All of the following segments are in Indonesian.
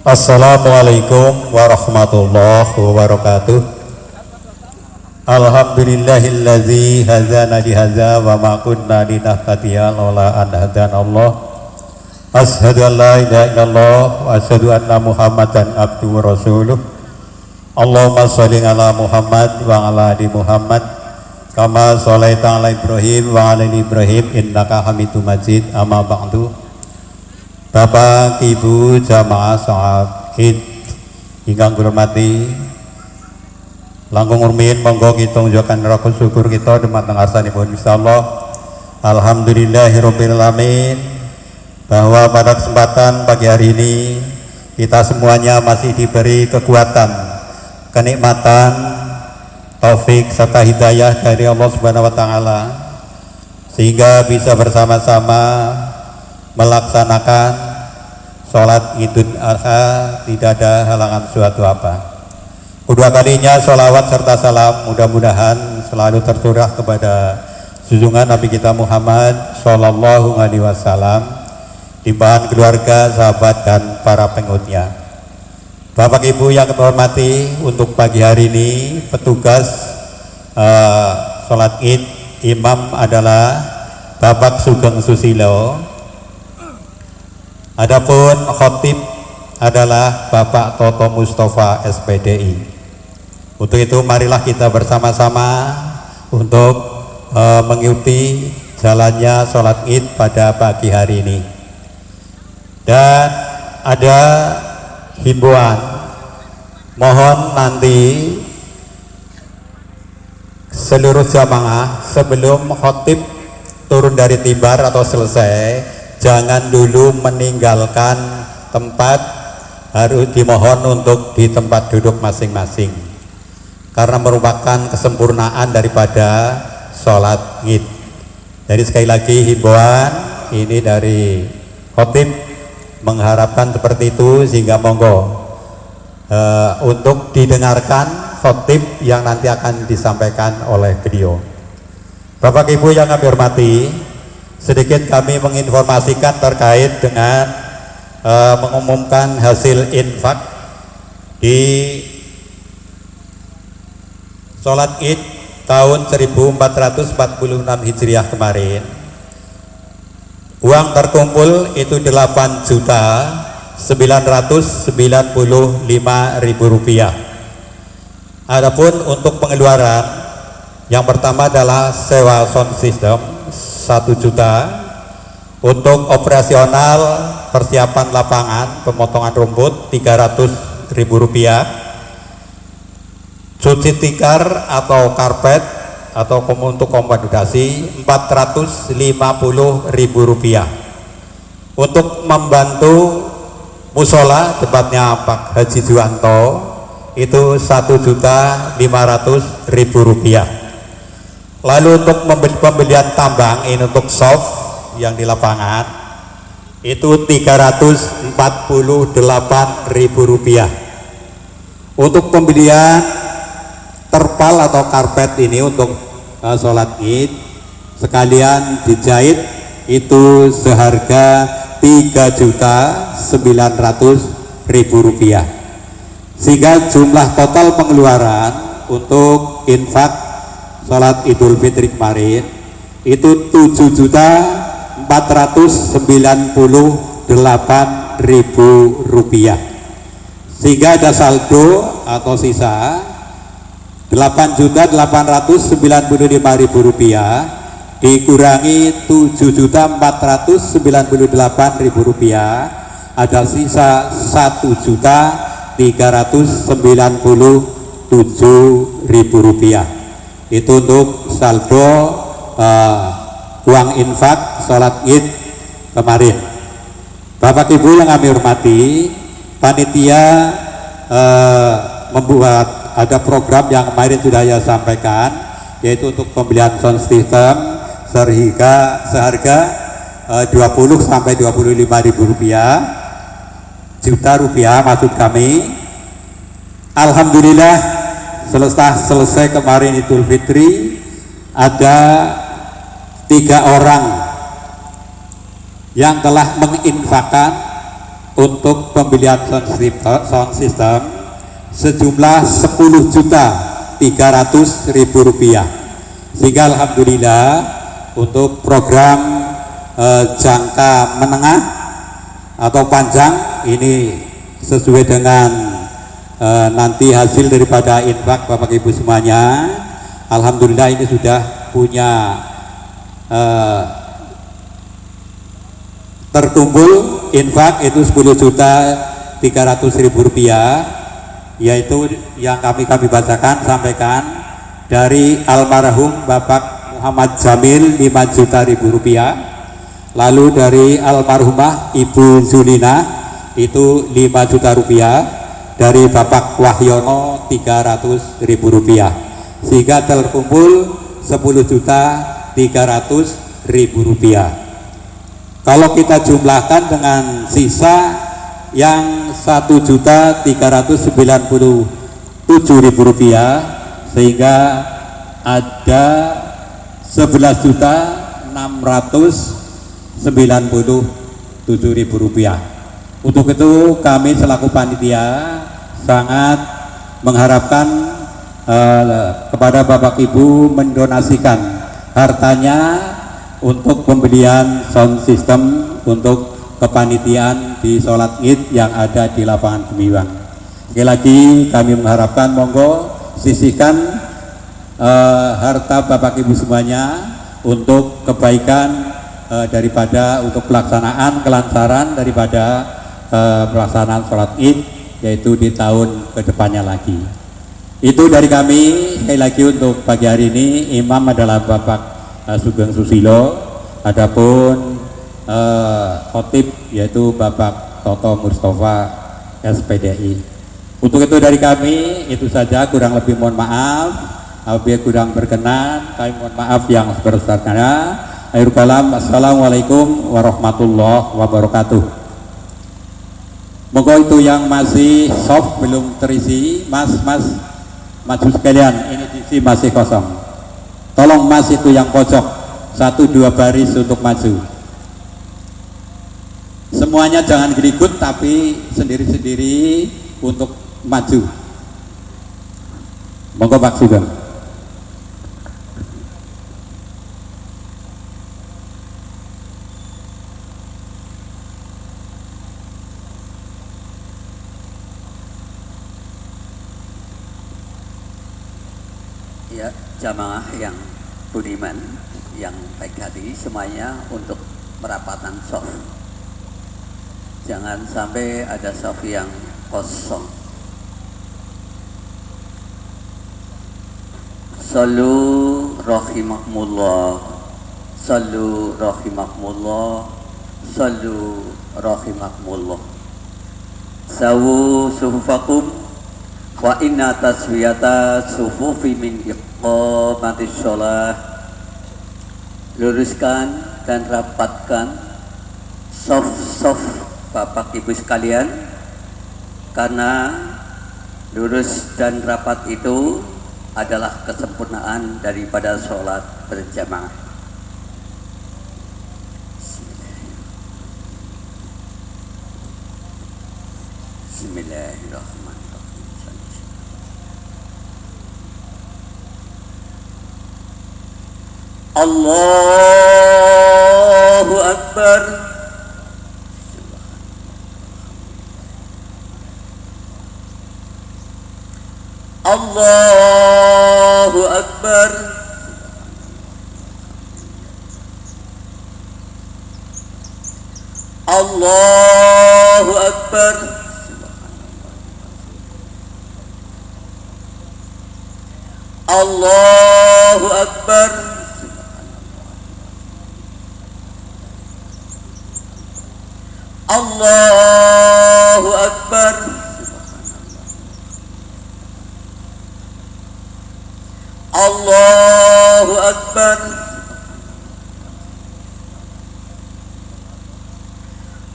Assalamualaikum warahmatullahi wabarakatuh. Alhamdulillahilladzi hadzana li hadza wa ma kunna linahtadiya laula an hadanallah. Asyhadu an la ilaha illallah wa asyhadu anna Muhammadan abduhu wa rasuluh. Allahumma shalli ala Muhammad wa ala ali Muhammad kama shalaita ala Ibrahim wa ala ali Ibrahim innaka Hamidum Majid. Amma ba'du. Bapak, Ibu, jamaah salat Id ingkang kula hormati, langkung rumiyin monggo kita nunjukkan rasa syukur kita dumateng ngarsanipun Gusti Allah. Alhamdulillahirabbil alamin, bahwa pada kesempatan pagi hari ini kita semuanya masih diberi kekuatan, kenikmatan, taufik serta hidayah dari Allah Subhanahu wa taala sehingga bisa bersama-sama melaksanakan sholat Idul Adha tidak ada halangan suatu apa. Kedua kalinya sholawat serta salam mudah-mudahan selalu tercurah kepada junjungan Nabi kita Muhammad Sallallahu Alaihi Wasallam, limpahan keluarga, sahabat dan para pengikutnya. Bapak Ibu yang kita hormati, untuk pagi hari ini petugas sholat Id imam adalah Bapak Sugeng Susilo. Adapun khotib adalah Bapak Toto Mustafa SPDI. Untuk itu marilah kita bersama-sama untuk mengikuti jalannya sholat Id pada pagi hari ini. Dan ada himbauan, mohon nanti seluruh jamaah sebelum khotib turun dari mimbar atau selesai, jangan dulu meninggalkan tempat, harus dimohon untuk di tempat duduk masing-masing karena merupakan kesempurnaan daripada sholat Id. Jadi sekali lagi himbauan ini dari khotib mengharapkan seperti itu, sehingga monggo untuk didengarkan khotib yang nanti akan disampaikan oleh beliau. Bapak Ibu yang kami hormati, sedikit kami menginformasikan terkait dengan mengumumkan hasil infak di sholat Id tahun 1446 Hijriah kemarin. Uang terkumpul itu 8.995.000 rupiah. Adapun untuk pengeluaran, yang pertama adalah sewa sound system 1 juta, untuk operasional persiapan lapangan pemotongan rumput 300.000 rupiah, cuci tikar atau karpet atau untuk komodasi 450.000 rupiah, untuk membantu musola tempatnya Pak Haji Juwanto itu 1.500.000 rupiah. Lalu untuk pembelian tambang ini untuk soft yang di lapangan itu 348.000 rupiah. Untuk pembelian terpal atau karpet ini untuk sholat Id sekalian dijahit itu seharga 3.900.000 rupiah, sehingga jumlah total pengeluaran untuk infak sholat Idul Fitri kemarin itu 7.498.000 rupiah, sehingga ada saldo atau sisa 8.895.000 rupiah dikurangi 7.498.000 rupiah, ada sisa 1.397.000 rupiah. Itu untuk saldo uang infak sholat Id kemarin. Bapak Ibu yang kami hormati, panitia membuat ada program yang kemarin sudah saya sampaikan, yaitu untuk pembelian sound system seharga 20 sampai 25.000 rupiah, juta rupiah maksud kami. Alhamdulillah selesai kemarin Idul Fitri, ada 3 orang yang telah menginfakkan untuk pembelian sound system sejumlah 10.300.000 rupiah, sehingga alhamdulillah untuk program jangka menengah atau panjang ini sesuai dengan nanti hasil daripada infak Bapak Ibu semuanya, alhamdulillah ini sudah punya terkumpul infak itu 10.300.000 rupiah, yaitu yang kami bacakan sampaikan dari almarhum Bapak Muhammad Jamil 5 juta rupiah, lalu dari almarhumah Ibu Zulina itu 5 juta rupiah, dari Bapak Wahyono 300.000 rupiah, sehingga terkumpul 10.300.000 rupiah. Kalau kita jumlahkan dengan sisa yang 1.397.000 rupiah, sehingga ada 11.697.000 rupiah. Untuk itu kami selaku panitia sangat mengharapkan kepada Bapak Ibu mendonasikan hartanya untuk pembelian sound system untuk kepanitiaan di sholat id yang ada di lapangan Gemiwang. Sekali lagi kami mengharapkan monggo sisihkan harta Bapak Ibu semuanya untuk kebaikan daripada untuk pelaksanaan kelancaran daripada pelaksanaan sholat id, yaitu di tahun kedepannya lagi. Itu dari kami. Sekali lagi untuk pagi hari ini imam adalah Bapak Sugeng Susilo, adapun khotib yaitu Bapak Toto Mustafa SPDI. Untuk itu dari kami itu saja, kurang lebih mohon maaf apabila kurang berkenan, kami mohon maaf yang sebesar-besarnya. Akhirul kalam, assalamualaikum warahmatullahi wabarakatuh. Moga itu yang masih soft belum terisi, mas maju sekalian, ini diisi masih kosong, tolong mas itu yang pojok 1-2 baris untuk maju. Semuanya jangan gerikut tapi sendiri-sendiri untuk maju. Monggo Pak Sugeng. Ya, jamaah yang budiman, yang baik hati semuanya untuk merapatan soft. Jangan sampai ada soft yang kosong. Sallu rahimakumullah, sallu rahimakumullah, sallu rahimakumullah. Sawu suhufakum wa inna taswiyata sufufi min iqamatis sholah. Luruskan dan rapatkan soft Bapak Ibu sekalian, karena lurus dan rapat itu adalah kesempurnaan daripada sholat berjamaah. Bismillahirrahmanirrahim. Allahu Akbar. Allahu Akbar. Allahu Akbar. Allahu Akbar. Allahu Akbar. Allahu Akbar.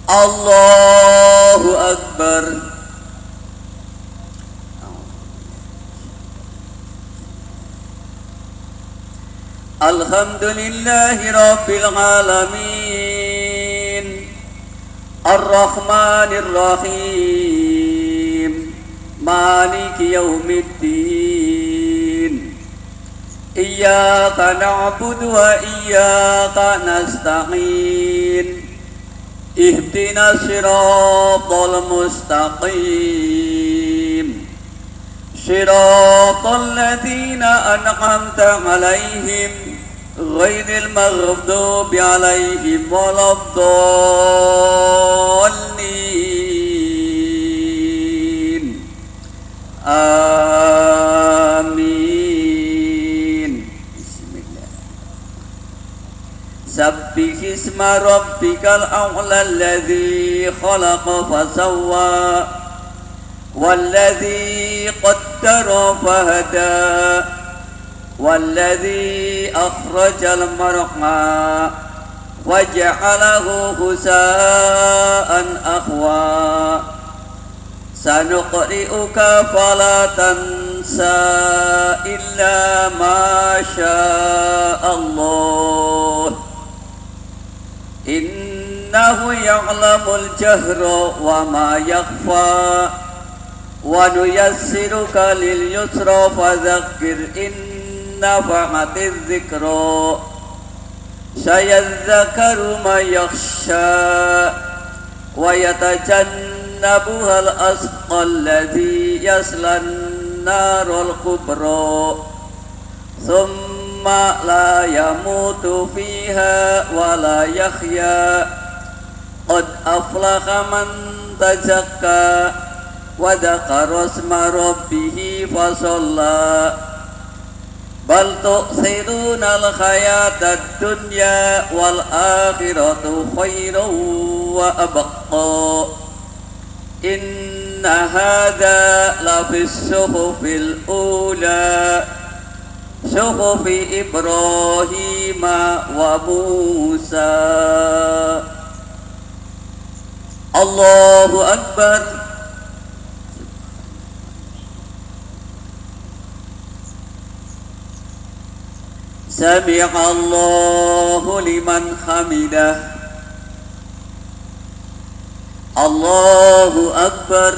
Allahu Akbar. Alhamdulillahi Rabbil Alamin. الرحمن الرحيم مالك يوم الدين إياك نعبد وإياك نستعين اهدنا الصراط المستقيم صراط الذين أنعمت عليهم غير المغضوب عليهم ولا الضالين آمين بسم الله سبح اسم ربك الأعلى الذي خلق فسوى والذي قدر فهدى والذي أخرج المرعى وجعله غثاء أحوى سنقرئك فلا تنسى إلا ما شاء الله إنه يعلم الجهر وما يخفى ونيسرك لليسر فذكر إن نفعت الذكر سيذكر من يخشى ويتجنبها الأشقى الذي يصلى النار الكبرى ثم لا يموت فيها ولا يحيا قد أفلح من تزكى وذكر اسم ربه فصلى بل تؤثرون الحياة الدنيا والآخرة خير وأبقى إن هذا لفي الصحف الأولى صحف إبراهيم وموسى الله أكبر سمع الله لمن حمده الله أكبر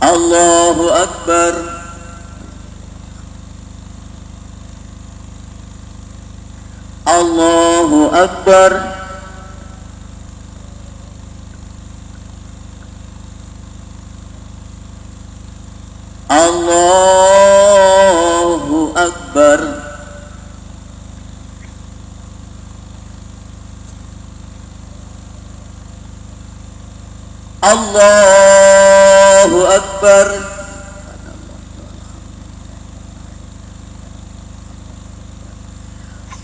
الله أكبر الله أكبر الله أكبر الله أكبر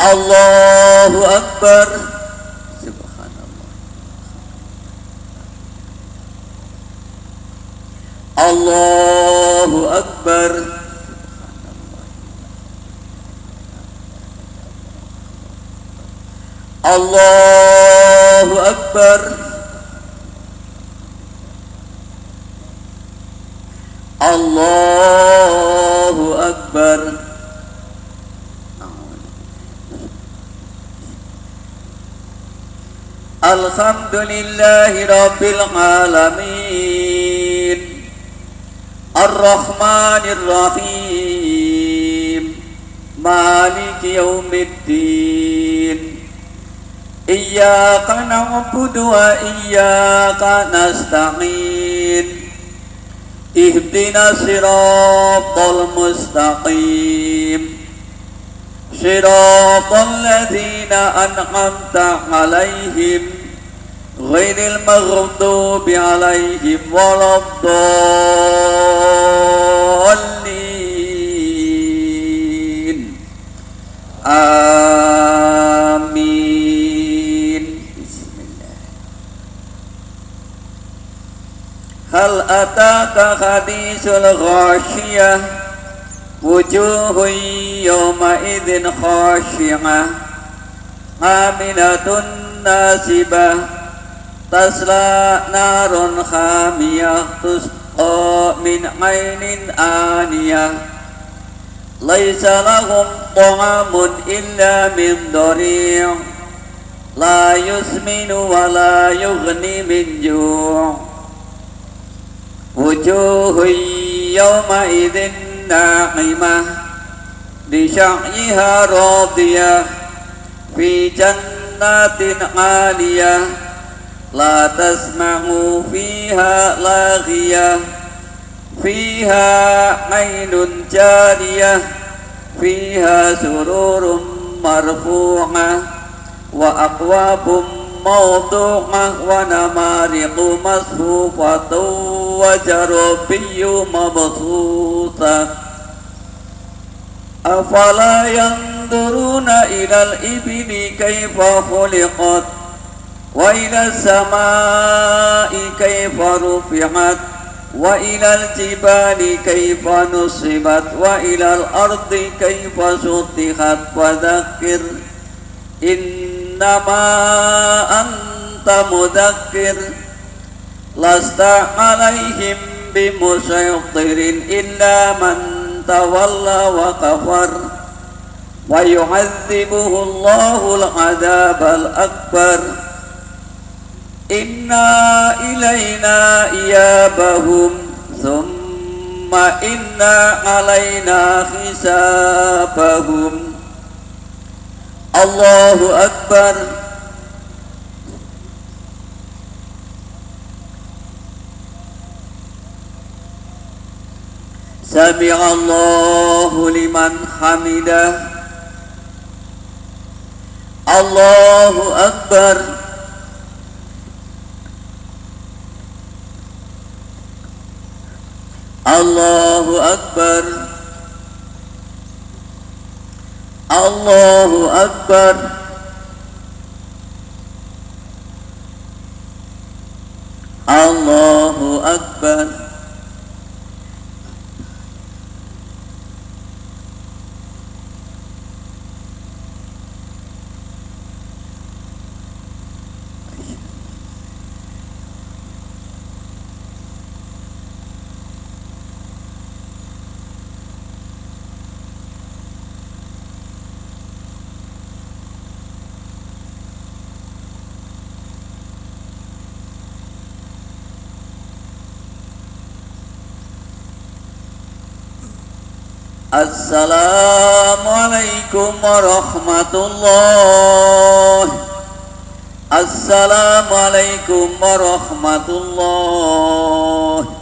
الله أكبر سبحان الله الله أكبر الله أكبر الله أكبر الحمد لله رب العالمين الرحمن الرحيم مالك يوم الدين إياك نعبد وإياك نستعين اهدنا الصراط المستقيم صراط الذين أنعمت عليهم غير المغضوب عليهم ولا الضالين آمين بسم الله هل أتاك حديث الغاشية وجوه يومئذ خاشعة عاملة ناصبة تصلى نار حامية تسقى من عين آنية ليس لهم طعام إلا من ضريع لا يسمن ولا يغني من جوع وجوه يومئذ ناعمة لسعيها راضية في جنات عالية لا تسمع فيها لاغية فيها عين جارية فيها سرور مرفوعة وأكواب موضوعة ونمارق مصفوفة وزرابي مبثوثة أفلا ينظرون إلى الإبل كيف خلقت وإلى السماء كيف رفعت وإلى الجبال كيف نصبت وإلى الأرض كيف سطحت فذكر إنما أنت مذكر لست عليهم بمسيطر إلا من تولى وكفر ويعذبه الله العذاب الأكبر إنا إلينا إيابهم ثم إنا علينا حسابهم الله أكبر سمع الله لمن حمده الله أكبر الله أكبر الله أكبر الله أكبر السلام عليكم ورحمة الله السلام عليكم ورحمة الله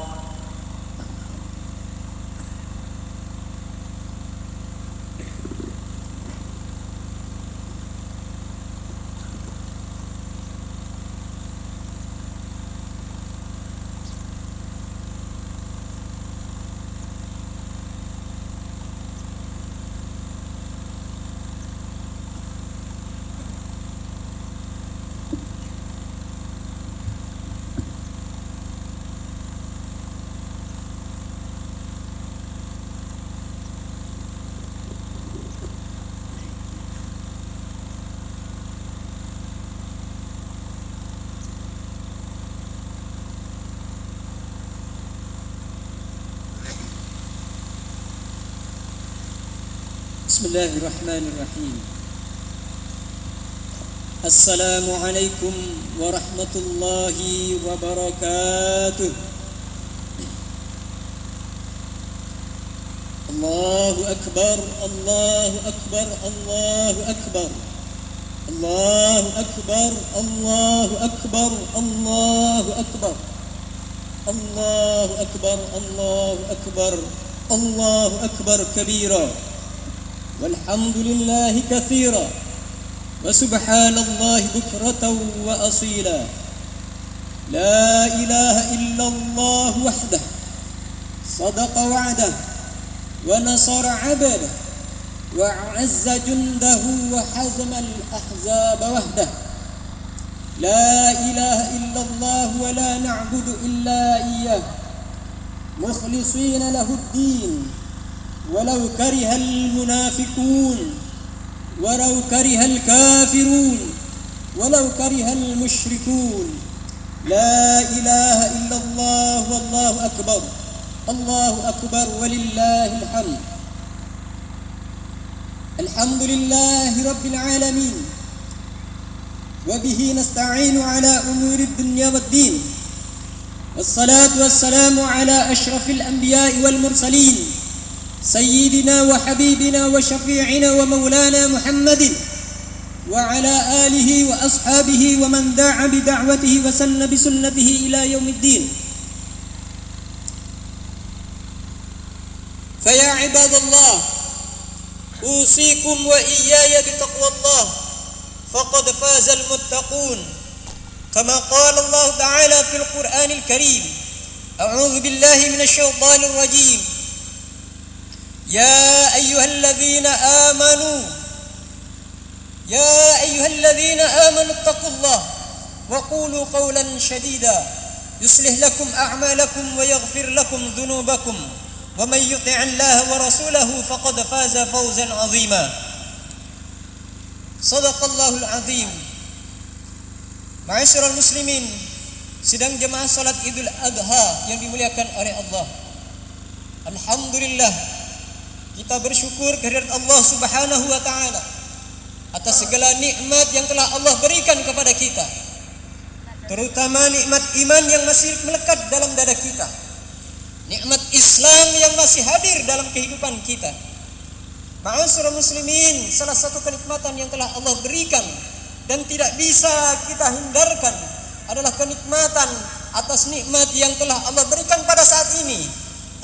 بسم الله الرحمن الرحيم السلام عليكم ورحمة الله وبركاته الله أكبر الله أكبر الله أكبر الله أكبر الله أكبر الله أكبر الله أكبر الله أكبر الله أكبر كبيرا والحمد لله كثيرا وسبحان الله بكرة وأصيلا لا إله إلا الله وحده صدق وعده ونصر عبده وأعز جنده وحزم الأحزاب وحده لا إله إلا الله ولا نعبد إلا إياه مخلصين له الدين ولو كره المنافقون ولو كره الكافرون ولو كره المشركون لا إله إلا الله والله أكبر الله أكبر ولله الحمد الحمد لله رب العالمين وبه نستعين على أمور الدنيا والدين والصلاة والسلام على أشرف الأنبياء والمرسلين سيدنا وحبيبنا وشفيعنا ومولانا محمد وعلى آله وأصحابه ومن دعا بدعوته وسن بسنته إلى يوم الدين. فيا عباد الله أوصيكم وإياي بتقوى الله فقد فاز المتقون كما قال الله تعالى في القرآن الكريم أعوذ بالله من الشيطان الرجيم يا أيها الذين آمنوا اتقوا الله وقولوا قولا سديدا يصلح لكم أعمالكم ويغفر لكم ذنوبكم ومن يطع الله ورسوله فقد فاز فوزا عظيما. صدق الله العظيم. Ma'asyiral muslimin, sidang jemaah salat Idul Adha yang dimuliakan oleh Allah. Alhamdulillah, kita bersyukur kehadirat Allah Subhanahu wa taala atas segala nikmat yang telah Allah berikan kepada kita. Terutama nikmat iman yang masih melekat dalam dada kita. Nikmat Islam yang masih hadir dalam kehidupan kita. Ma'asyiral muslimin, salah satu kenikmatan yang telah Allah berikan dan tidak bisa kita hindarkan adalah kenikmatan atas nikmat yang telah Allah berikan pada saat ini.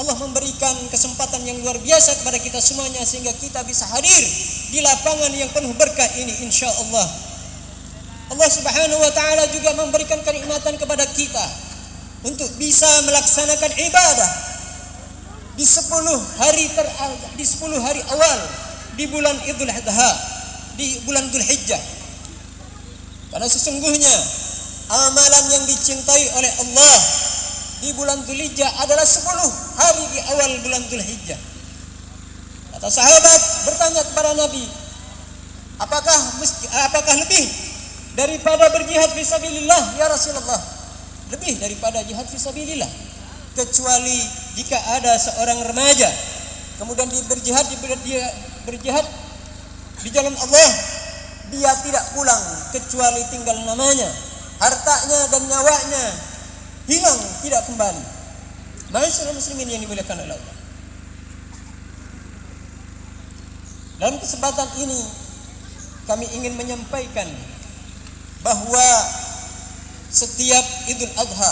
Allah memberikan kesempatan yang luar biasa kepada kita semuanya sehingga kita bisa hadir di lapangan yang penuh berkah ini insyaallah. Allah Subhanahu wa taala juga memberikan kenikmatan kepada kita untuk bisa melaksanakan ibadah di 10 hari awal di bulan Idul Adha, di bulan Dzulhijjah. Karena sesungguhnya amalan yang dicintai oleh Allah di bulan Dzulhijjah adalah 10 hari di awal bulan Dzulhijjah. Kata sahabat bertanya kepada Nabi, apakah lebih daripada berjihad fisabilillah ya Rasulullah? Lebih daripada jihad fisabilillah, kecuali jika ada seorang remaja kemudian dia berjihad di jalan Allah, dia tidak pulang kecuali tinggal namanya, hartanya dan nyawanya hilang tidak kembali. Ma'asyiral muslimin yang dimuliakan oleh Allah, dalam kesempatan ini kami ingin menyampaikan bahwa setiap Idul Adha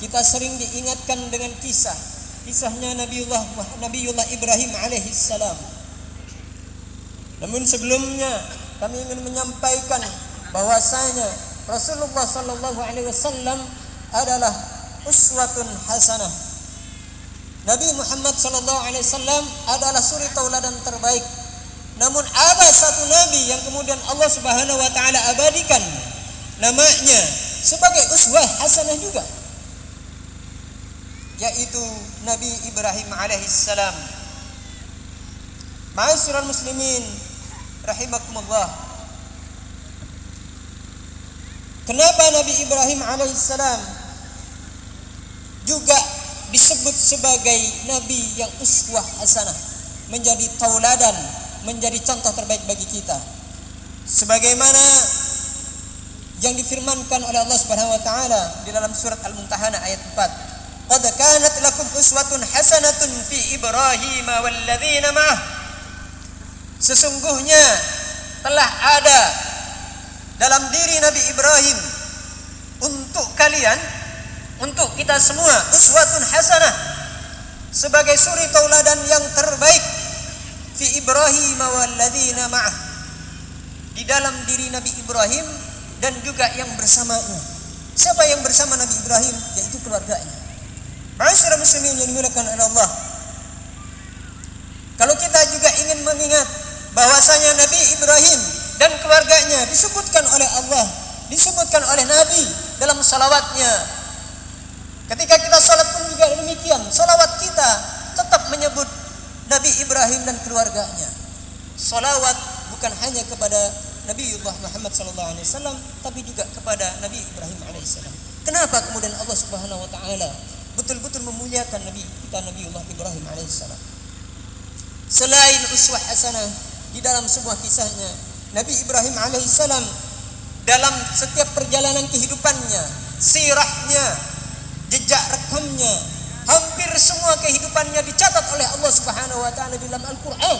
kita sering diingatkan dengan kisahnya Nabiullah Ibrahim alaihissalam. Namun sebelumnya kami ingin menyampaikan bahwasanya Rasulullah sallallahu alaihi wasallam adalah uswatun hasanah. Nabi Muhammad sallallahu alaihi wasallam adalah suri tauladan terbaik. Namun ada satu nabi yang kemudian Allah Subhanahu wa taala abadikan namanya sebagai uswah hasanah juga, yaitu Nabi Ibrahim alaihissalam. Ma'asyiral muslimin rahimakumullah, kenapa Nabi Ibrahim alaihissalam juga disebut sebagai nabi yang uswah hasanah, menjadi tauladan, menjadi contoh terbaik bagi kita, sebagaimana yang difirmankan oleh Allah Subhanahu wa taala di dalam surat Al-Mumtahanah ayat 4. Qad kanat lakum uswatun hasanatun fi Ibrahim walladzina ma'ah. Sesungguhnya telah ada dalam diri Nabi Ibrahim untuk kalian, untuk kita semua, uswatun hasanah, sebagai suri tauladan yang terbaik fi Ibrahim walladzina ma'ah, di dalam diri Nabi Ibrahim dan juga yang bersamanya. Siapa yang bersama Nabi Ibrahim? Yaitu keluarganya. Ma'asyiral muslimin yang dimuliakan oleh Allah, kalau kita juga ingin mengingat bahwasanya Nabi Ibrahim dan keluarganya disebutkan oleh Allah, disebutkan oleh Nabi dalam salawatnya. Ketika kita salat pun juga demikian, salawat kita tetap menyebut Nabi Ibrahim dan keluarganya. Salawat bukan hanya kepada Nabiullah Muhammad SAW, tapi juga kepada Nabi Ibrahim alaihissalam. Kenapa kemudian Allah Subhanahu wa taala betul-betul memuliakan Nabiullah Ibrahim alaihissalam? Selain uswah hasanah, di dalam semua kisahnya. Nabi Ibrahim alaihissalam dalam setiap perjalanan kehidupannya, sirahnya, jejak rekamnya, hampir semua kehidupannya dicatat oleh Allah Subhanahu wa taala di dalam Al-Qur'an.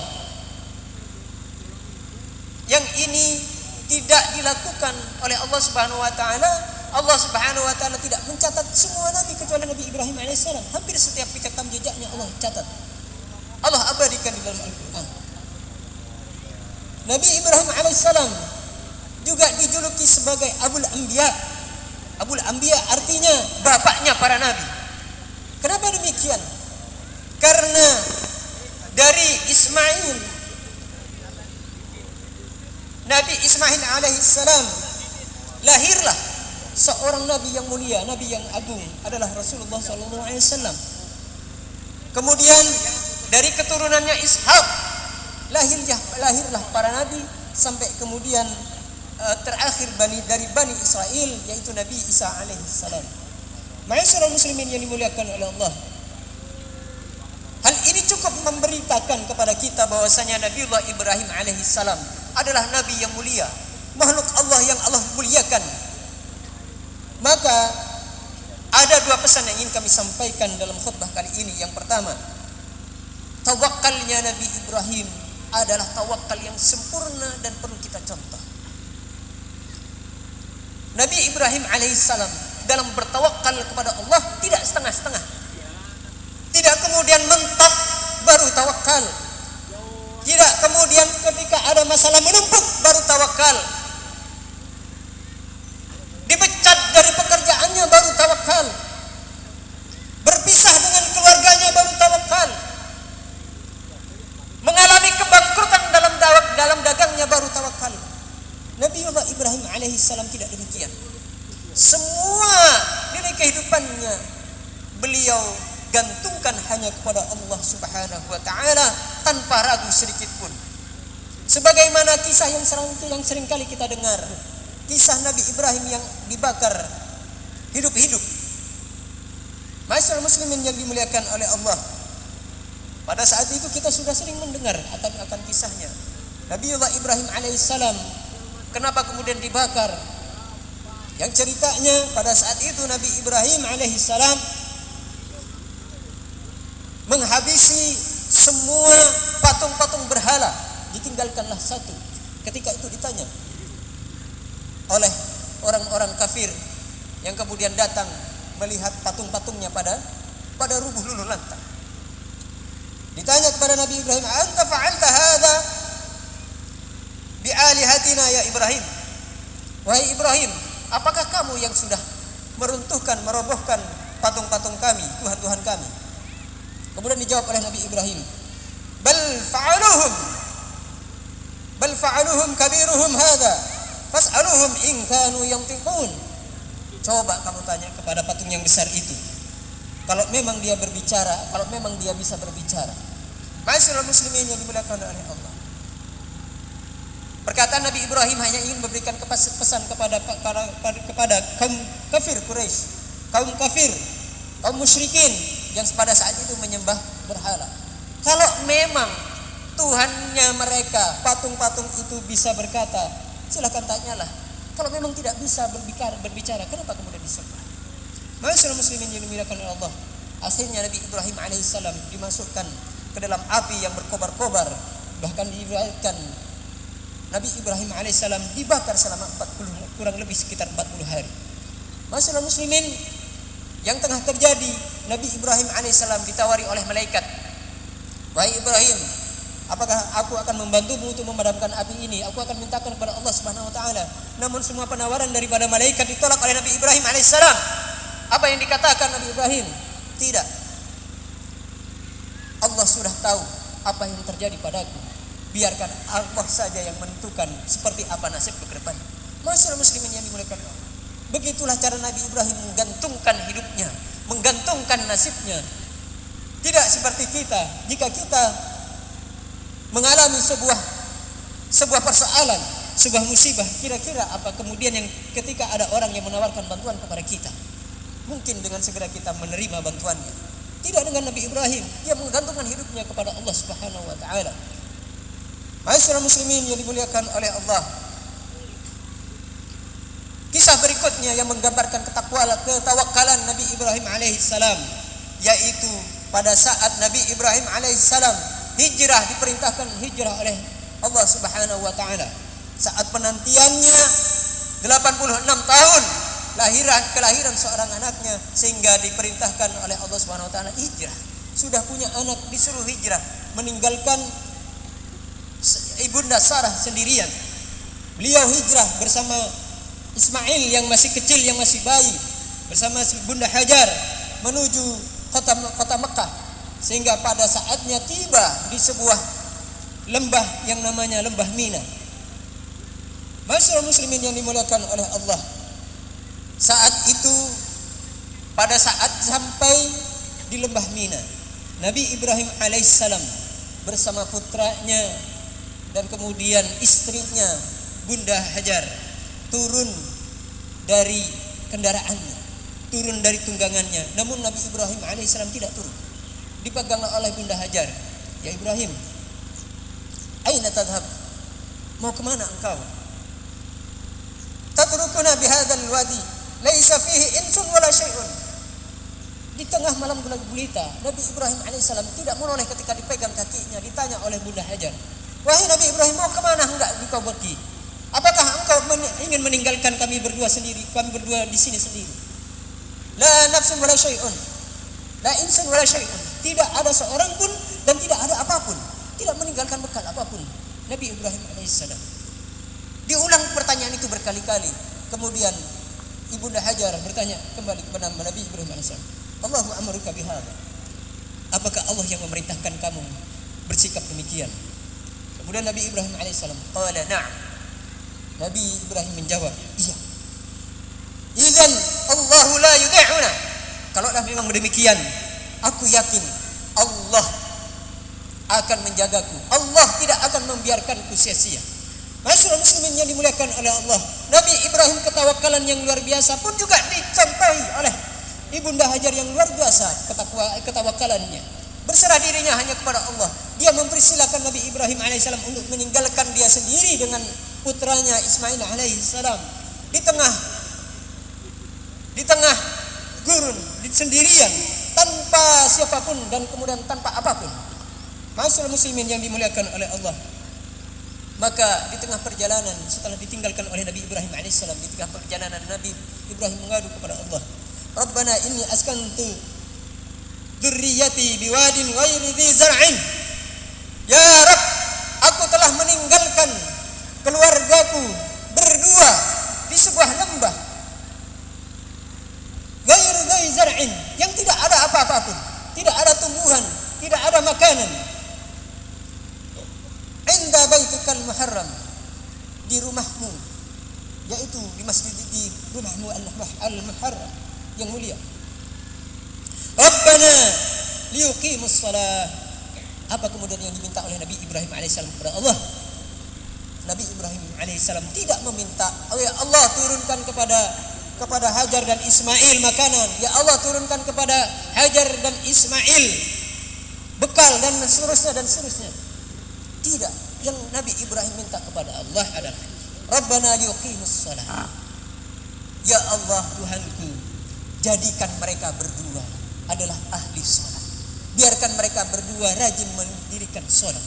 Yang ini tidak dilakukan oleh Allah Subhanahu wa taala. Allah Subhanahu wa taala tidak mencatat semua nabi kecuali Nabi Ibrahim alaihissalam. Hampir setiap rekam jejaknya Allah catat. Allah abadikan di dalam Al-Qur'an. Nabi Ibrahim alaihissalam juga dijuluki sebagai Abul Anbiya. Abul Anbiya artinya bapaknya para nabi. Kenapa demikian? Karena dari Ismail, Nabi Ismail alaihissalam, lahirlah seorang nabi yang mulia, nabi yang agung, adalah Rasulullah SAW. Kemudian dari keturunannya Ishak, lahirlah para nabi, sampai kemudian terakhir dari Bani Israel, yaitu Nabi Isa alaihissalam. Ma'asyiral muslimin yang dimuliakan oleh Allah, hal ini cukup memberitakan kepada kita bahwasanya Nabiullah Ibrahim alaihissalam adalah nabi yang mulia, makhluk Allah yang Allah muliakan. Maka ada dua pesan yang ingin kami sampaikan dalam khutbah kali ini. Yang pertama, tawakalnya Nabi Ibrahim adalah tawakal yang sempurna dan perlu kita contoh. Nabi Ibrahim alaihissalam dalam bertawakal kepada Allah tidak setengah-setengah, tidak kemudian mentok baru tawakal, tidak kemudian ketika ada masalah menumpuk baru tawakal, dipecat dari pekerjaannya baru tawakal, berpisah dengan keluarganya baru tawakal, mengalami kebangkrutan dalam dagangnya baru tawakal. Nabiullah Ibrahim alaihissalam tidak demikian. Semua nilai kehidupannya beliau gantungkan hanya kepada Allah Subhanahu wa taala tanpa ragu sedikit pun. Sebagaimana kisah yang sering kali kita dengar, kisah Nabi Ibrahim yang dibakar hidup-hidup. Ma'asyiral muslimin yang dimuliakan oleh Allah, pada saat itu kita sudah sering mendengar akan kisahnya. Nabiullah Ibrahim alaihissalam kenapa kemudian dibakar? Yang ceritanya pada saat itu Nabi Ibrahim alaihissalam menghabisi semua patung-patung berhala, ditinggalkanlah satu. Ketika itu ditanya oleh orang-orang kafir yang kemudian datang melihat patung-patungnya pada rubuh luluh lantak. Ditanya kepada Nabi Ibrahim, "Anta fa'alta hadza bi alihatina ya Ibrahim?" Wahai Ibrahim, apakah kamu yang sudah meruntuhkan, merobohkan patung-patung kami, Tuhan-Tuhan kami? Kemudian dijawab oleh Nabi Ibrahim, "Bal fa'aluhum kabiruhum hadza fas'aluhum in kanu yantiqun." Coba kamu tanya kepada patung yang besar itu, kalau memang dia berbicara, kalau memang dia bisa berbicara. Ma'asyiral muslimin yang dimuliakan oleh Allah, perkataan Nabi Ibrahim hanya ingin memberikan pesan kepada kaum kafir Quraisy, kaum kafir, kaum musyrikin yang pada saat itu menyembah berhala. Kalau memang Tuhannya mereka, patung-patung itu bisa berkata, silakan tanyalah. Kalau memang tidak bisa berbicara, kenapa kemudian disembah? Ma'asyiral muslimin yang dimuliakan oleh Allah, akhirnya Nabi Ibrahim alaihissalam dimasukkan ke dalam api yang berkobar-kobar. Bahkan diriwayatkan Nabi Ibrahim alaihissalam dibakar selama kurang lebih sekitar 40 hari. Ma'asyiral muslimin, yang tengah terjadi, Nabi Ibrahim alaihissalam ditawari oleh malaikat, "Wahai Ibrahim, apakah aku akan membantumu untuk memadamkan api ini? Aku akan mintakan kepada Allah Subhanahu wa taala." Namun semua penawaran daripada malaikat ditolak oleh Nabi Ibrahim alaihissalam. Apa yang dikatakan Nabi Ibrahim? Tidak. Allah sudah tahu apa yang terjadi padaku. Biarkan Allah saja yang menentukan seperti apa nasibku ke depan. Ma'asyiral muslimin yang dimuliakan Allah, begitulah cara Nabi Ibrahim menggantungkan hidupnya, menggantungkan nasibnya. Tidak seperti kita. Jika kita mengalami sebuah persoalan, sebuah musibah, kira-kira apa kemudian yang ketika ada orang yang menawarkan bantuan kepada kita, mungkin dengan segera kita menerima bantuannya? Tidak dengan Nabi Ibrahim, dia menggantungkan hidupnya kepada Allah Subhanahu wa taala. Ma'asyiral muslimin yang dimuliakan oleh Allah. Kisah berikutnya yang menggambarkan ketawakkalan Nabi Ibrahim alaihissalam, yaitu pada saat Nabi Ibrahim alaihissalam hijrah, diperintahkan hijrah oleh Allah Subhanahu wa taala. Saat penantiannya 86 tahun kelahiran seorang anaknya, sehingga diperintahkan oleh Allah Subhanahu wa taala hijrah. Sudah punya anak disuruh hijrah, meninggalkan ibunda Sarah sendirian. Beliau hijrah bersama Ismail yang masih kecil, yang masih bayi, bersama Bunda Hajar menuju kota Mekah, sehingga pada saatnya tiba di sebuah lembah yang namanya lembah Mina. Ma'asyiral muslimin yang dimuliakan oleh Allah, saat itu pada saat sampai di lembah Mina, Nabi Ibrahim alaihissalam bersama putranya dan kemudian istrinya Bunda Hajar turun dari kendaraannya, turun dari tunggangannya. Namun Nabi Ibrahim alaihissalam tidak turun. Dipeganglah oleh Bunda Hajar. Ya Ibrahim, aina tadhhab? Mau kemana engkau? Tatrukuna bihadzal wadi laisa fihi insun wala syai'un. Di tengah malam gulita, Nabi Ibrahim alaihissalam tidak menoleh ketika dipegang kakinya. Ditanya oleh Bunda Hajar, wahai Nabi Ibrahim, mau kemana hendak engkau pergi? Apakah engkau ingin meninggalkan kami berdua sendiri, kami berdua di sini sendiri? La nafsun wala syai'un, la insun wala syai'un. Tidak ada seorang pun dan tidak ada apapun, tidak meninggalkan bekal apapun. Nabi Ibrahim alaihissalam. Diulang pertanyaan itu berkali-kali. Kemudian Ibunda Hajar bertanya kembali kepada Nabi Ibrahim alaihissalam, Allahu amaruka bihadza. Apakah Allah yang memerintahkan kamu bersikap demikian? Kemudian Nabi Ibrahim alaihissalam, qala na'am. Nabi Ibrahim menjawab, iya. Idzan Allahu la yudhi'una. Kalaulah memang demikian, aku yakin Allah akan menjagaku. Allah tidak akan membiarkanku sia-sia. Ma'asyiral muslimin yang dimuliakan oleh Allah, Nabi Ibrahim ketawakkalan yang luar biasa pun juga dicontohi oleh Ibunda Hajar yang luar biasa ketawakkalannya. Berserah dirinya hanya kepada Allah. Dia mempersilahkan Nabi Ibrahim alaihissalam untuk meninggalkan dia sendiri dengan putranya Ismail alaihissalam di tengah gurun, sendirian, tanpa siapapun dan kemudian tanpa apapun. Ma'asyiral muslimin yang dimuliakan oleh Allah, maka di tengah perjalanan setelah ditinggalkan oleh Nabi Ibrahim alaihissalam, di tengah perjalanan Nabi Ibrahim mengadu kepada Allah, Rabbana inni askantu dzurriyyati biwadin ghairi dzi zar'in. Ya Rabb, aku telah meninggalkan keluargaku berdua di sebuah lembah ghairi dzi zar'in, yang tidak ada apa-apa pun, tidak ada tumbuhan, tidak ada makanan. Inda baitikal muharram, di rumahmu, yaitu di masjid, di rumahmu al-muharram yang mulia. Rabbana liyuqimus shalah. Apa kemudian yang diminta oleh Nabi Ibrahim alaihissalam kepada Allah? Nabi Ibrahim alaihissalam tidak meminta, oh ya Allah turunkan kepada Hajar dan Ismail makanan, ya Allah turunkan kepada Hajar dan Ismail bekal dan seterusnya. Tidak. Yang Nabi Ibrahim minta kepada Allah adalah Rabbana liyuqimus shalah. Ya Allah Tuhanku, jadikan mereka berdua adalah ahli salat. Biarkan mereka berdua rajin mendirikan salat.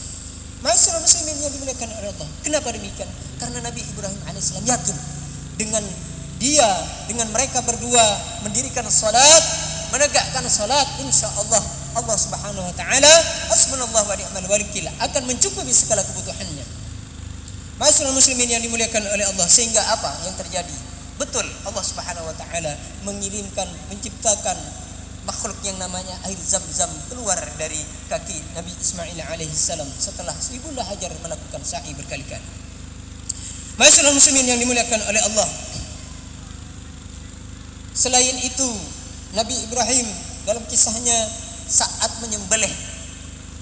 Ma'asyiral muslimin yang dimuliakan oleh Allah. Kenapa demikian? Karena Nabi Ibrahim alaihissalam yakin dengan mereka berdua mendirikan salat, menegakkan salat, insyaallah Allah Subhanahu wa taala hasbunallahu wa ni'mal wakil akan mencukupi segala kebutuhannya. Ma'asyiral muslimin yang dimuliakan oleh Allah, sehingga apa yang terjadi? Betul, Allah Subhanahu wa taala menciptakan makhluk yang namanya air zam-zam keluar dari kaki Nabi Ismail alaihissalam setelah Ibunda Hajar melakukan sa'i berkali-kali. Ma'asyiral muslimin yang dimuliakan oleh Allah, selain itu Nabi Ibrahim dalam kisahnya saat menyembelih,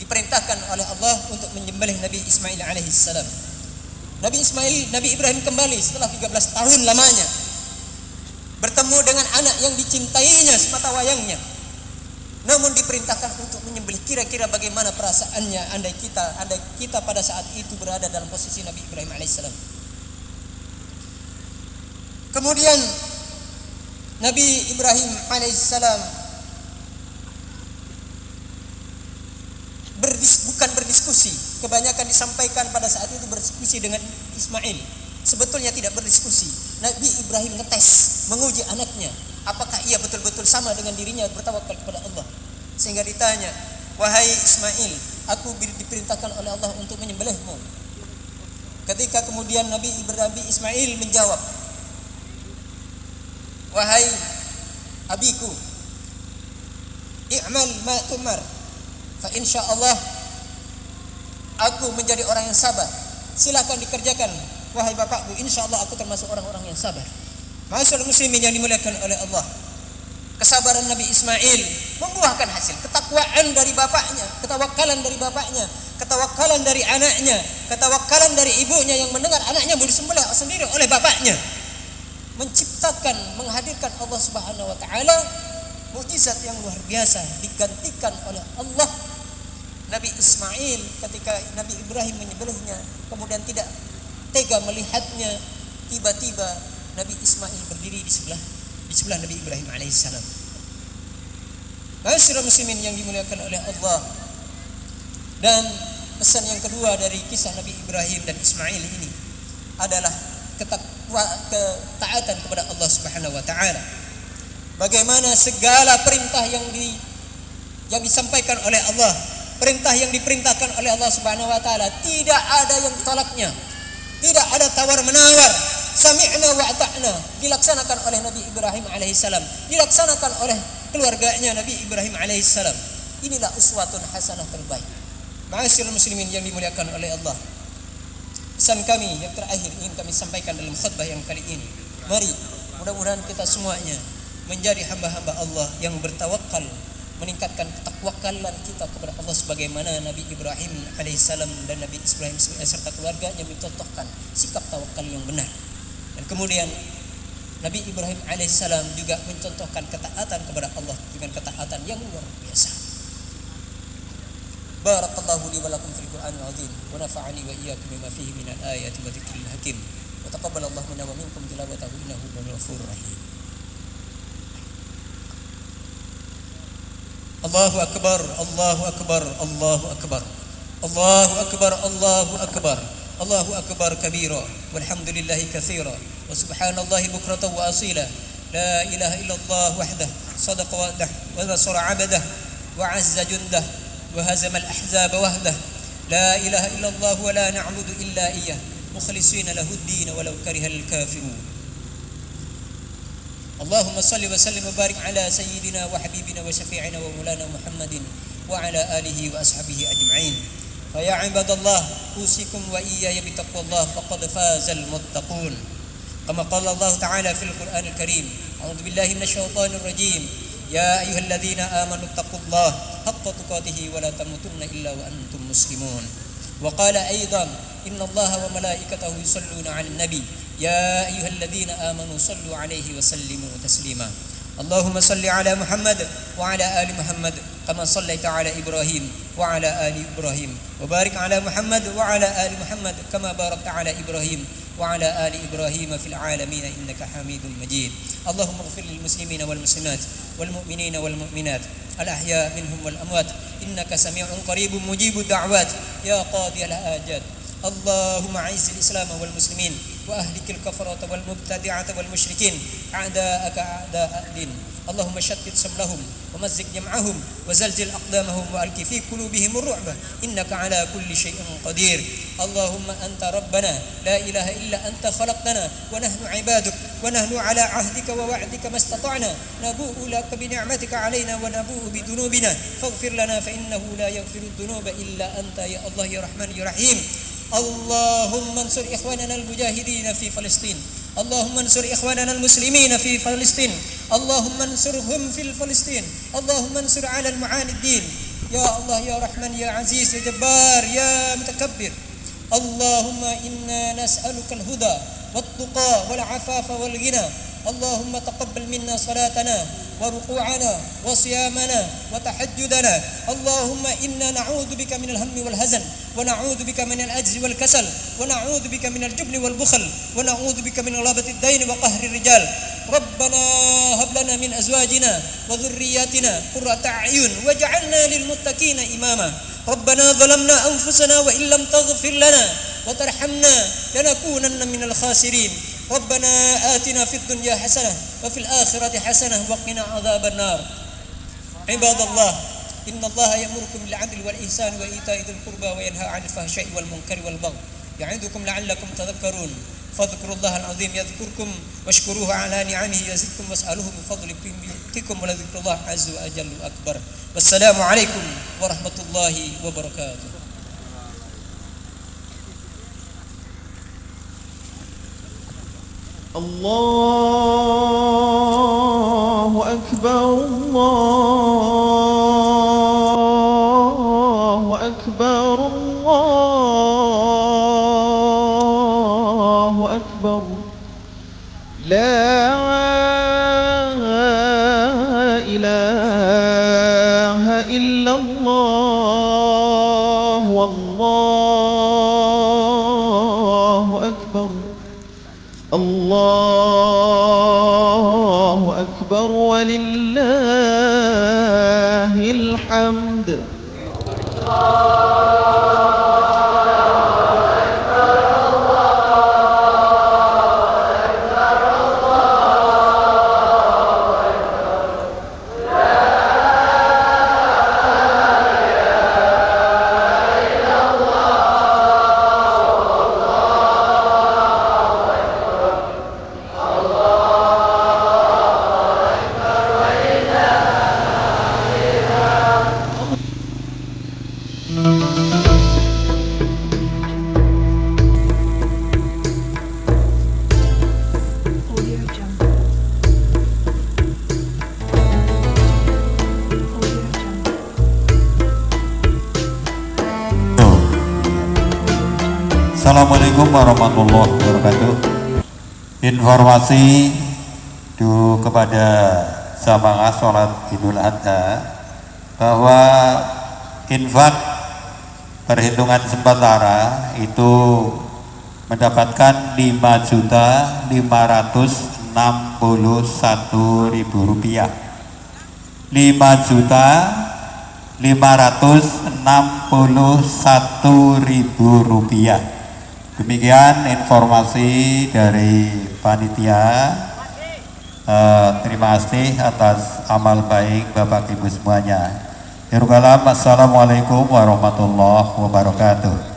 diperintahkan oleh Allah untuk menyembelih Nabi Ismail alaihissalam. Nabi Ibrahim kembali setelah 13 tahun lamanya, bertemu dengan anak yang dicintainya semata wayangnya. namun diperintahkan untuk menyembelih. Kira-kira bagaimana perasaannya andai kita pada saat itu berada dalam posisi Nabi Ibrahim alaihissalam. Kemudian Nabi Ibrahim alaihissalam bukan berdiskusi, kebanyakan disampaikan pada saat itu berdiskusi dengan Ismail. Sebetulnya tidak berdiskusi. Nabi Ibrahim ngetes, menguji anaknya, apakah ia betul-betul sama dengan dirinya bertawakal kepada Allah. Sehingga ditanya, wahai Ismail, aku diperintahkan oleh Allah untuk menyembelihmu. Ketika kemudian Nabi Ismail menjawab, wahai abiku, i'mal ma tumar, fa insyaallah aku menjadi orang yang sabar. Silakan dikerjakan wahai bapakku, insyaallah aku termasuk orang-orang yang sabar. Ma'asyiral muslimin yang dimuliakan oleh Allah, kesabaran Nabi Ismail membuahkan hasil. Ketakwaan dari bapaknya, ketawakalan dari bapaknya, ketawakalan dari anaknya, ketawakalan dari ibunya yang mendengar anaknya boleh disembelih sendiri oleh bapaknya, menciptakan, menghadirkan Allah Subhanahu wa taala mukjizat yang luar biasa. Digantikan oleh Allah Nabi Ismail ketika Nabi Ibrahim menyembelihnya, kemudian tidak tega melihatnya, tiba-tiba Nabi Ismail berdiri di sebelah Nabi Ibrahim alaihissalam. Ma'asyiral muslimin yang dimuliakan oleh Allah. Dan pesan yang kedua dari kisah Nabi Ibrahim dan Ismail ini adalah ketaatan kepada Allah Subhanahu wa taala. Bagaimana segala perintah yang disampaikan oleh Allah, perintah yang diperintahkan oleh Allah Subhanahu wa taala, tidak ada yang ditolaknya. Tidak ada tawar-menawar. Sami'na wa ata'na, dilaksanakan oleh Nabi Ibrahim alaihissalam, dilaksanakan oleh keluarganya Nabi Ibrahim alaihissalam. Inilah uswatun hasanah terbaik. Ma'asyiral muslimin yang dimuliakan oleh Allah, pesan kami yang terakhir ingin kami sampaikan dalam khutbah yang kali ini. Mari mudah-mudahan kita semuanya menjadi hamba-hamba Allah yang bertawakal, meningkatkan ketakwakalan kita kepada Allah sebagaimana Nabi Ibrahim alaihissalam dan Nabi Ismail serta keluarganya mencontohkan sikap tawakal yang benar. Dan kemudian Nabi Ibrahim alaihissalam juga mencontohkan ketaatan kepada Allah dengan ketaatan yang luar biasa. Barakallahu li wa lakum fil Qur'anil azim wa nafa'ani wa iyyakum bima fihi minal ayati wa dzikril hakim wa taqabbalallahu minna wa minkum tilawatahu innahu huwal ghafurur rahim. Allahu akbar, Allahu akbar, Allahu akbar. Allahu akbar, Allahu akbar. Allahu akbar kabira walhamdulillahi katsira wa subhanallahi bukratan wa asila. La ilaha illallah wahdah sadaqa wa'dah wa nasara 'abdah wa 'azza jundah wa hazama al-ahzaba wahdah. La ilaha illallah wa la na'budu illa iyyah mukhlishina lahu ad-din walau karihal kafirun. Allahumma salli wa sallim wa barik ala sayyidina wa habibina wa syafi'ina wa maulana Muhammadin wa ala alihi wa ashabihi ajma'in. Fa ya ibadallah usikum wa iyaya bi taqwallah faqad fazal muttaqun. Kama qala Allah ta'ala fil Qur'anil Karim, a'udzu billahi minasy syaithanir rajim. Ya ayyuhalladzina amanu taqullaha haqqa tuqatih wa la tamutunna illa wa antum muslimun. Wa qala aidan innallaha wa malaikatahu yusalluna 'alan nabi. Ya ayyuhalladzina amanu sallu 'alaihi wa sallimu taslima. Allahumma salli 'ala Muhammad wa 'ala ali Muhammad kama shallaita 'ala Ibrahim wa 'ala ali Ibrahim wa barik 'ala Muhammad wa 'ala ali Muhammad kama barakta 'ala Ibrahim wa 'ala ali Ibrahim fil 'alamin innaka Hamidum Majid. Allahumma ighfir lil muslimina wal muslimat wal mu'minina wal mu'minat al ahya minhum wal amwat innaka sami'un qaribun mujibud da'wat ya qadiyal hajat. Allahumma a'izz al-islam wal muslimin wa ahlikil kafarata wal mubtadi'ata wal musyrikin a'da'aka a'da'a din. Allahumma shattit samlahum wa mazzik jam'ahum wa zalzil aqdamahum wa alki fi qulubihim ar-ru'ba innaka ala kulli shay'in qadir. Allahumma anta rabbana la ilaha illa anta khalaqtana wa nahnu 'ibaduk wa nahnu ala 'ahdika wa wa'dika mastata'na nabu'u laka bi ni'matika 'alaina wa nabu'u bi dhunubina faghfir lana fa innahu la yaghfiru dhunuba illa anta ya Allah ya Rahman ya Rahim. Allahumma ansur ikhwanana al-mujahidin fi Palestin. Allahumma ansur ikhwanana al-muslimin fi Palestin. Allahumma ansurhum fil Palestin. Allahumma ansur 'ala al-mu'anidin. Ya Allah ya Rahman ya Aziz ya Jabbar ya Mutakabbir. Allahumma inna nas'aluka al-huda wat-tuqa wal-'afafa wal-ghina. Allahumma taqabbal minna salatana وركوعنا وصيامنا وتحجدنا. اللهم إنا نعوذ بك من الهم والحزن، ونعوذ بك من العجز والكسل، ونعوذ بك من الجبن والبخل، ونعوذ بك من غلبة الدين وقهر الرجال. ربنا هب لنا من أزواجنا وذرياتنا قرة أعين واجعلنا للمتقين إماما. ربنا ظلمنا أنفسنا وإن لم تغفر لنا وترحمنا لنكونن من الخاسرين. ربنا آتنا في الدنيا حسنة وفي الآخرة حسنة وقنا عذاب النار. عباد الله، إن الله يأمركم بالعدل والإحسان وإيتاء ذي القربى وينهى عن الفحشاء والمنكر والبغي يعظكم لعلكم تذكرون. فاذكروا الله العظيم يذكركم واشكروه على نعمه يزدكم واسألوه من فضله يؤتكم ولذكر الله عز وجل أكبر. والسلام عليكم ورحمة الله وبركاته. الله أكبر الله أكبر الله أكبر. لا إله إلا الله والله أكبر. الله أكبر ولله الحمد. Assalamualaikum warahmatullahi wabarakatuh. Informasi kepada jamaah sholat Idul Adha bahwa infak perhitungan sementara itu mendapatkan Rp5.561.000. Rp5.561.000. Demikian informasi dari panitia. Terima kasih atas amal baik Bapak Ibu semuanya. Assalamualaikum warahmatullahi wabarakatuh.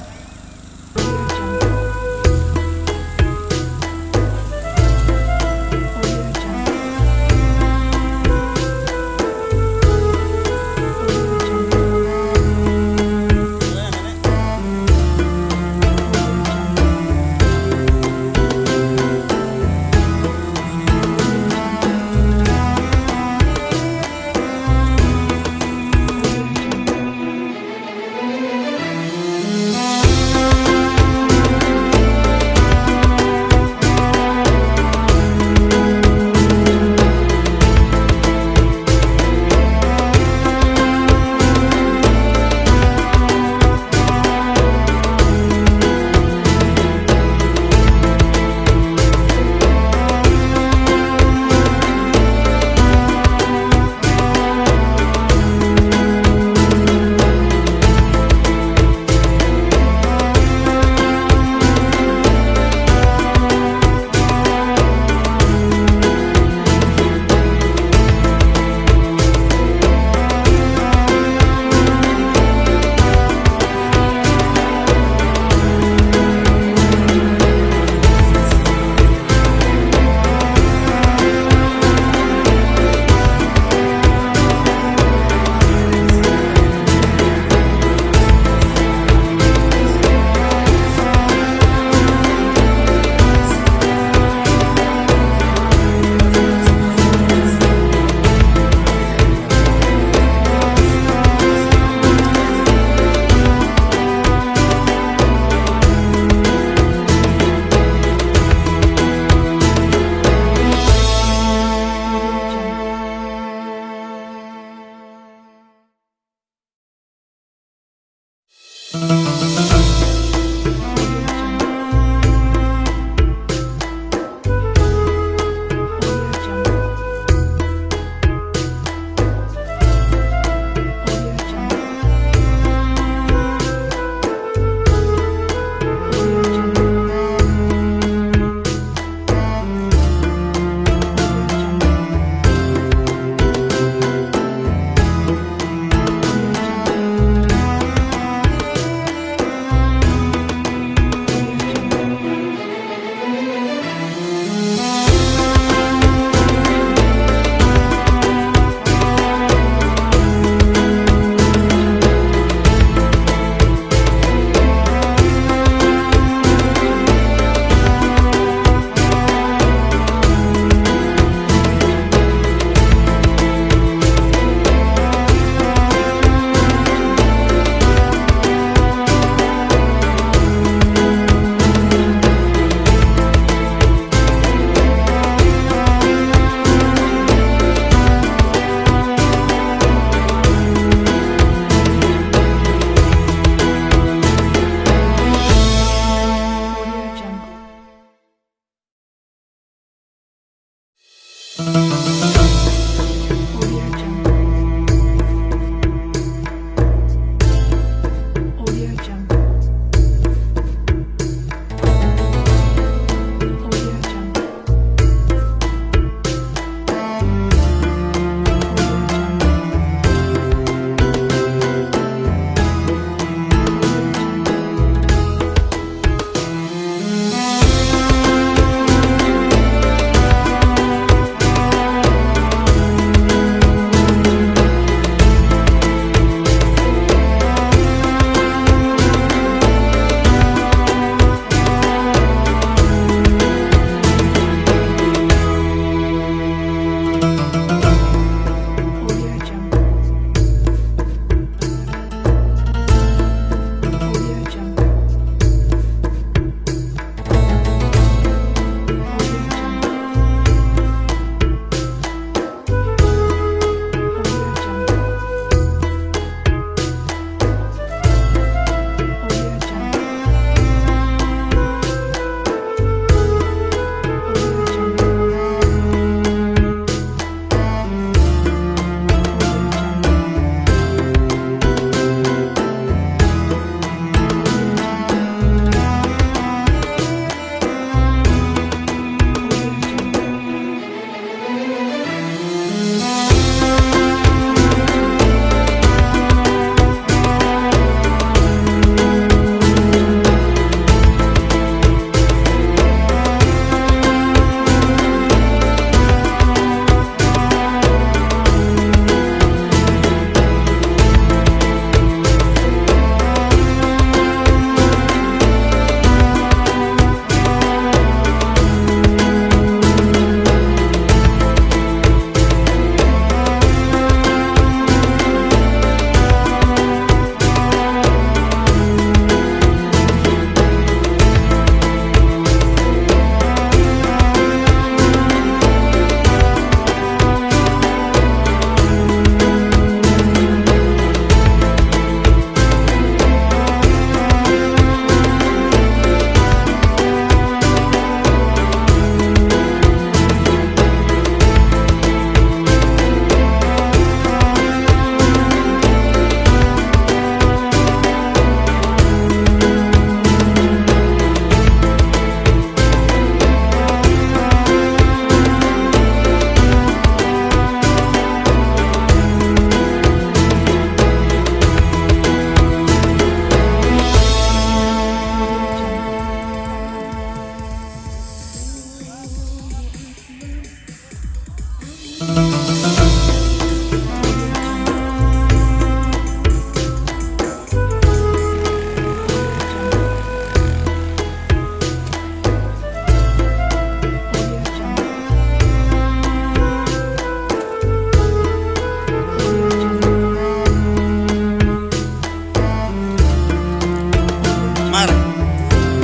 Mar,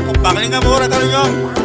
kok paling nggak murah kali nyong?